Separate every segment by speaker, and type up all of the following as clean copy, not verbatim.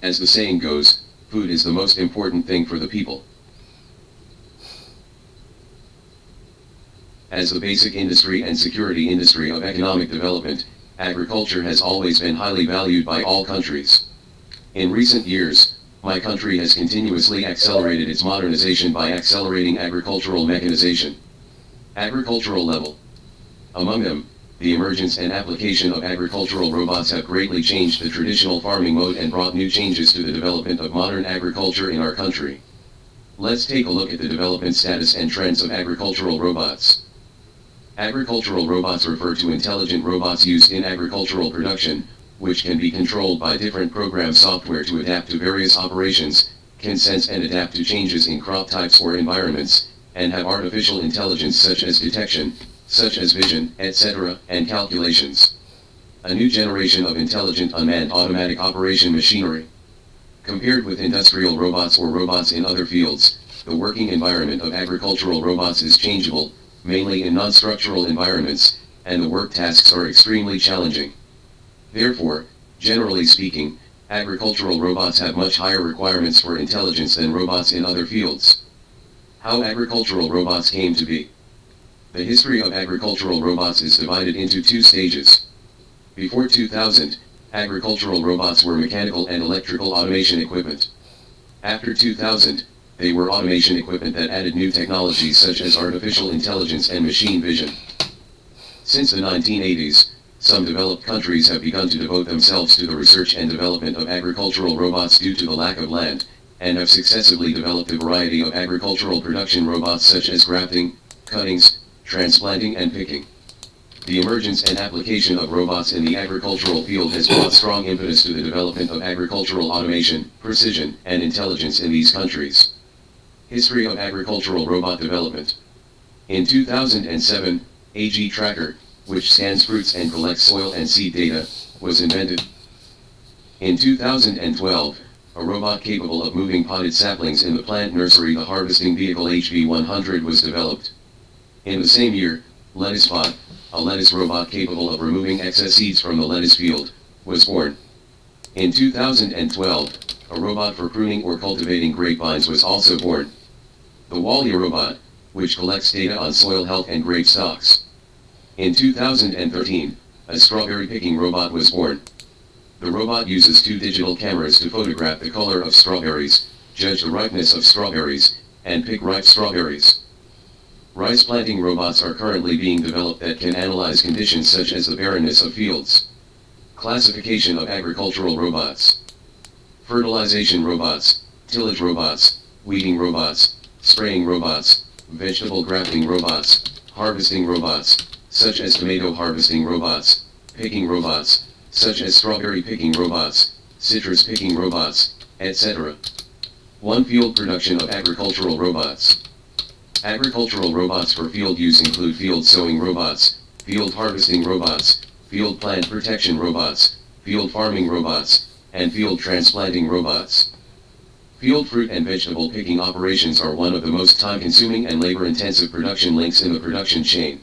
Speaker 1: As the saying goes, food is the most important thing for the people. As the basic industry and security industry of economic development, agriculture has always been highly valued by all countries. In recent years, my country has continuously accelerated its modernization by accelerating agricultural mechanization. Agricultural level. Among them, the emergence and application of agricultural robots have greatly changed the traditional farming mode and brought new changes to the development of modern agriculture in our country. Let's take a look at the development status and trends of agricultural robots. Agricultural robots refer to intelligent robots used in agricultural production, which can be controlled by different program software to adapt to various operations, can sense and adapt to changes in crop types or environments, and have artificial intelligence such as detection, such as vision, etc., and calculations. A new generation of intelligent unmanned automatic operation machinery. Compared with industrial robots or robots in other fields, the working environment of agricultural robots is changeable, mainly in non-structural environments, and the work tasks are extremely challenging. Therefore, generally speaking, agricultural robots have much higher requirements for intelligence than robots in other fields. How agricultural robots came to be. The history of agricultural robots is divided into two stages. Before 2000, agricultural robots were mechanical and electrical automation equipment. After 2000, they were automation equipment that added new technologies such as artificial intelligence and machine vision. Since the 1980s, some developed countries have begun to devote themselves to the research and development of agricultural robots due to the lack of land, and have successively developed a variety of agricultural production robots such as grafting, cuttings, transplanting and picking. The emergence and application of robots in the agricultural field has brought strong impetus to the development of agricultural automation, precision, and intelligence in these countries. History of agricultural robot development. In 2007, AG Tracker, which scans fruits and collects soil and seed data, was invented. In 2012, a robot capable of moving potted saplings in the plant nursery, the harvesting vehicle HV100, was developed. In the same year, LettuceBot, a lettuce robot capable of removing excess seeds from the lettuce field, was born. In 2012, a robot for pruning or cultivating grapevines was also born. The Walia robot, which collects data on soil health and grape stocks. In 2013, a strawberry picking robot was born. The robot uses two digital cameras to photograph the color of strawberries, judge the ripeness of strawberries, and pick ripe strawberries. Rice planting robots are currently being developed that can analyze conditions such as the barrenness of fields. Classification of agricultural robots. Fertilization robots, tillage robots, weeding robots, spraying robots, vegetable grafting robots, harvesting robots, such as tomato harvesting robots, picking robots, such as strawberry picking robots, citrus picking robots, etc. 1. Field production of agricultural robots. Agricultural robots for field use include field sowing robots, field harvesting robots, field plant protection robots, field farming robots, and field transplanting robots. Field fruit and vegetable picking operations are one of the most time-consuming and labor-intensive production links in the production chain.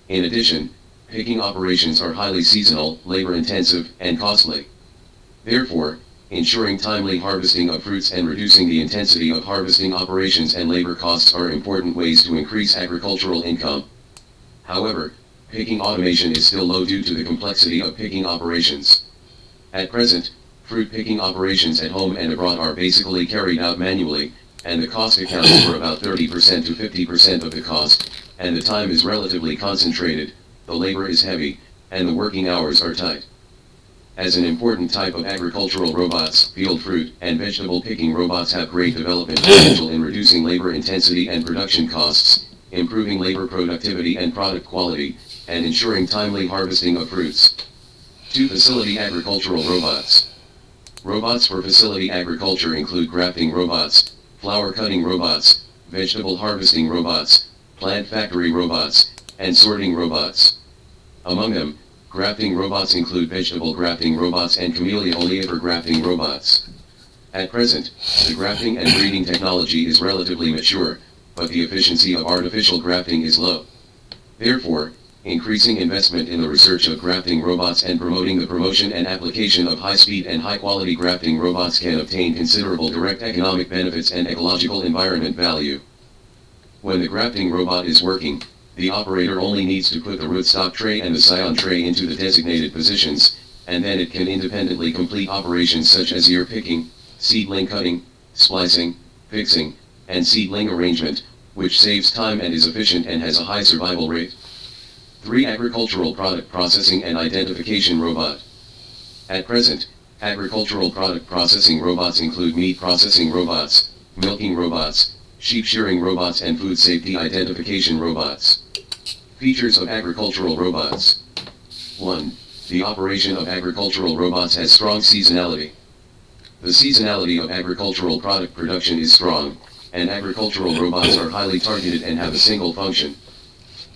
Speaker 1: In addition, picking operations are highly seasonal, labor-intensive, and costly. Therefore, ensuring timely harvesting of fruits and reducing the intensity of harvesting operations and labor costs are important ways to increase agricultural income. However, picking automation is still low due to the complexity of picking operations. At present, fruit picking operations at home and abroad are basically carried out manually, and the cost accounts for about 30% to 50% of the cost, and the time is relatively concentrated, the labor is heavy, and the working hours are tight. As an important type of agricultural robots, field fruit and vegetable picking robots have great development potential in reducing labor intensity and production costs, improving labor productivity and product quality, and ensuring timely harvesting of fruits. 2. Facility agricultural robots. Robots for facility agriculture include grafting robots, flower cutting robots, vegetable harvesting robots, plant factory robots, and sorting robots. Among them, grafting robots include vegetable grafting robots and Camellia oleander grafting robots. At present, the grafting and breeding technology is relatively mature, but the efficiency of artificial grafting is low. Therefore, Increasing investment in the research of grafting robots and promoting the promotion and application of high-speed and high-quality grafting robots can obtain considerable direct economic benefits and ecological environment value. When the grafting robot is working, the operator only needs to put the rootstock tray and the scion tray into the designated positions, and then it can independently complete operations such as ear picking, seedling cutting, splicing, fixing, and seedling arrangement, which saves time and is efficient and has a high survival rate. 3. Agricultural product processing and identification robot. At present, agricultural product processing robots include meat processing robots, milking robots, sheep shearing robots, and food safety identification robots. Features of agricultural robots. 1. The operation of agricultural robots has strong seasonality. The seasonality of agricultural product production is strong, and agricultural robots are highly targeted and have a single function.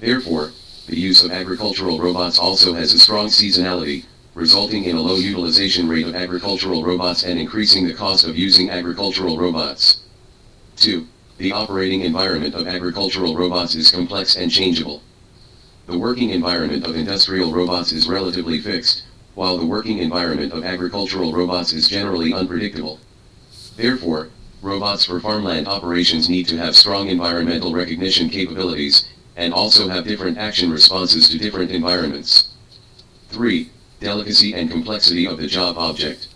Speaker 1: Therefore, the use of agricultural robots also has a strong seasonality, resulting in a low utilization rate of agricultural robots and increasing the cost of using agricultural robots. 2. The operating environment of agricultural robots is complex and changeable. The working environment of industrial robots is relatively fixed, while the working environment of agricultural robots is generally unpredictable. Therefore, robots for farmland operations need to have strong environmental recognition capabilities, and also have different action responses to different environments. 3. Delicacy and complexity of the job object.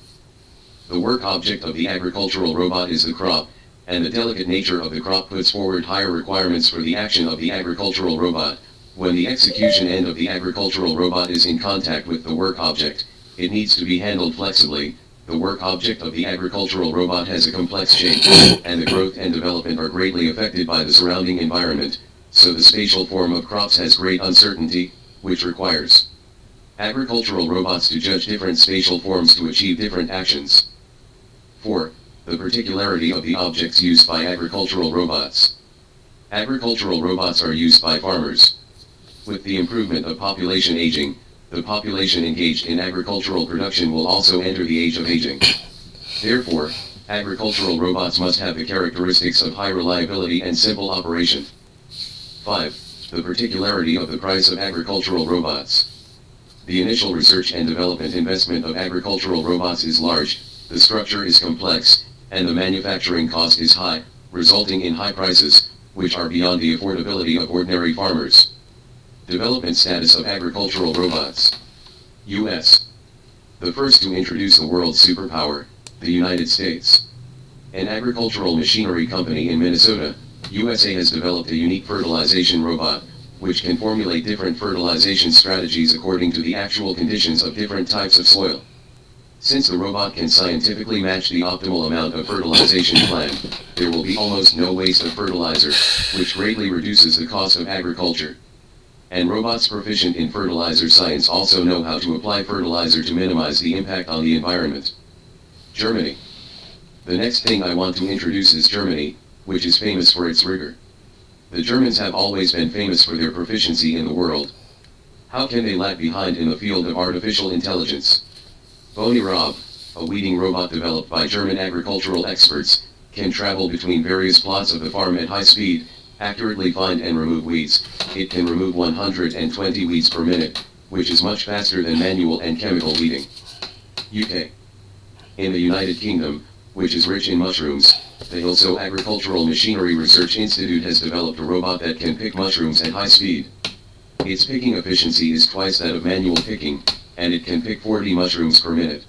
Speaker 1: The work object of the agricultural robot is the crop, and the delicate nature of the crop puts forward higher requirements for the action of the agricultural robot. When the execution end of the agricultural robot is in contact with the work object, it needs to be handled flexibly. The work object of the agricultural robot has a complex shape, and the growth and development are greatly affected by the surrounding environment, so the spatial form of crops has great uncertainty, which requires agricultural robots to judge different spatial forms to achieve different actions. 4. The particularity of the objects used by agricultural robots. Agricultural robots are used by farmers. With the improvement of population aging, the population engaged in agricultural production will also enter the age of aging. Therefore, agricultural robots must have the characteristics of high reliability and simple operation. 5. The particularity of the price of agricultural robots. The initial research and development investment of agricultural robots is large, the structure is complex, and the manufacturing cost is high, resulting in high prices, which are beyond the affordability of ordinary farmers. Development status of agricultural robots. U.S. The first to introduce the world's superpower, the United States. An agricultural machinery company in Minnesota, USA has developed a unique fertilization robot, which can formulate different fertilization strategies according to the actual conditions of different types of soil. Since the robot can scientifically match the optimal amount of fertilization planned, there will be almost no waste of fertilizer, which greatly reduces the cost of agriculture. And robots proficient in fertilizer science also know how to apply fertilizer to minimize the impact on the environment. Germany. The next thing I want to introduce is Germany, which is famous for its rigor. The Germans have always been famous for their proficiency in the world. How can they lag behind in the field of artificial intelligence? Bonirob, a weeding robot developed by German agricultural experts, can travel between various plots of the farm at high speed, accurately find and remove weeds. It can remove 120 weeds per minute, which is much faster than manual and chemical weeding. UK. In the United Kingdom, which is rich in mushrooms, the Hilso Agricultural Machinery Research Institute has developed a robot that can pick mushrooms at high speed. Its picking efficiency is twice that of manual picking, and it can pick 40 mushrooms per minute.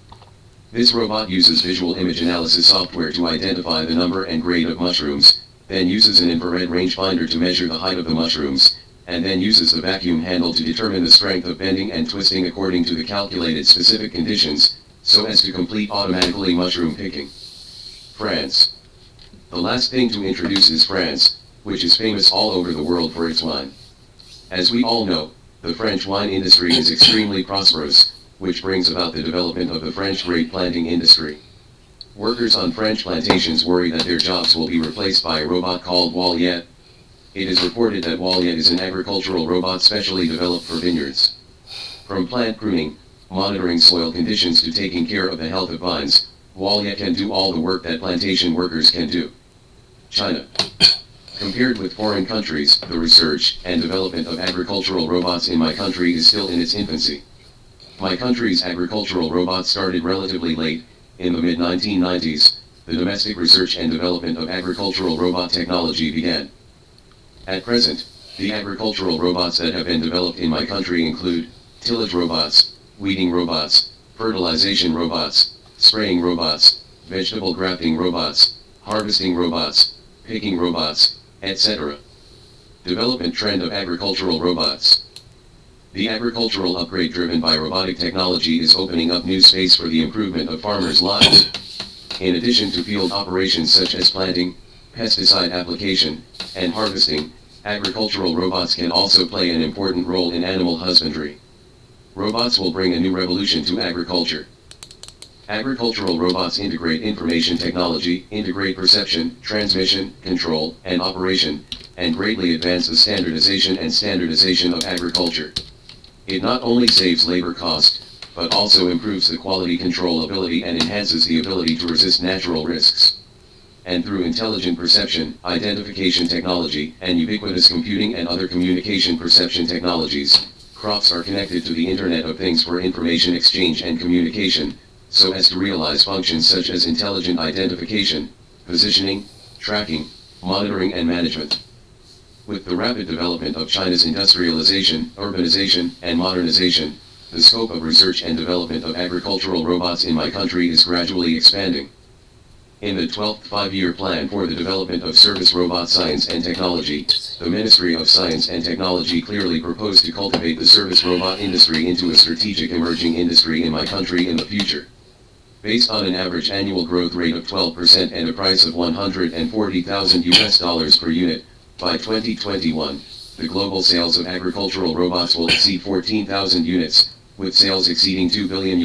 Speaker 1: This robot uses visual image analysis software to identify the number and grade of mushrooms, then uses an infrared rangefinder to measure the height of the mushrooms, and then uses the vacuum handle to determine the strength of bending and twisting according to the calculated specific conditions, so as to complete automatically mushroom picking. France. The last thing to introduce is France, which is famous all over the world for its wine. As we all know, the French wine industry is extremely prosperous, which brings about the development of the French grape planting industry. Workers on French plantations worry that their jobs will be replaced by a robot called Waliette. It is reported that Waliette is an agricultural robot specially developed for vineyards. From plant pruning, monitoring soil conditions to taking care of the health of vines, Waliette can do all the work that plantation workers can do. China. Compared with foreign countries, the research and development of agricultural robots in my country is still in its infancy. My country's agricultural robots started relatively late, in the mid-1990s, the domestic research and development of agricultural robot technology began. At present, the agricultural robots that have been developed in my country include tillage robots, weeding robots, fertilization robots, spraying robots, vegetable grafting robots, harvesting robots, picking robots, etc. Development trend of agricultural robots. The agricultural upgrade driven by robotic technology is opening up new space for the improvement of farmers' lives. In addition to field operations such as planting, pesticide application, and harvesting, agricultural robots can also play an important role in animal husbandry. Robots will bring a new revolution to agriculture. Agricultural robots integrate information technology, integrate perception, transmission, control, and operation, and greatly advance the standardization of agriculture. It not only saves labor cost, but also improves the quality control ability and enhances the ability to resist natural risks. And through intelligent perception, identification technology, and ubiquitous computing and other communication perception technologies, crops are connected to the Internet of Things for information exchange and communication, so as to realize functions such as intelligent identification, positioning, tracking, monitoring and management. With the rapid development of China's industrialization, urbanization, and modernization, the scope of research and development of agricultural robots in my country is gradually expanding. In the 12th Five-Year Plan for the Development of Service Robot Science and Technology, the Ministry of Science and Technology clearly proposed to cultivate the service robot industry into a strategic emerging industry in my country in the future. Based on an average annual growth rate of 12% and a price of $140,000 per unit, by 2021, the global sales of agricultural robots will exceed 14,000 units, with sales exceeding $2 billion.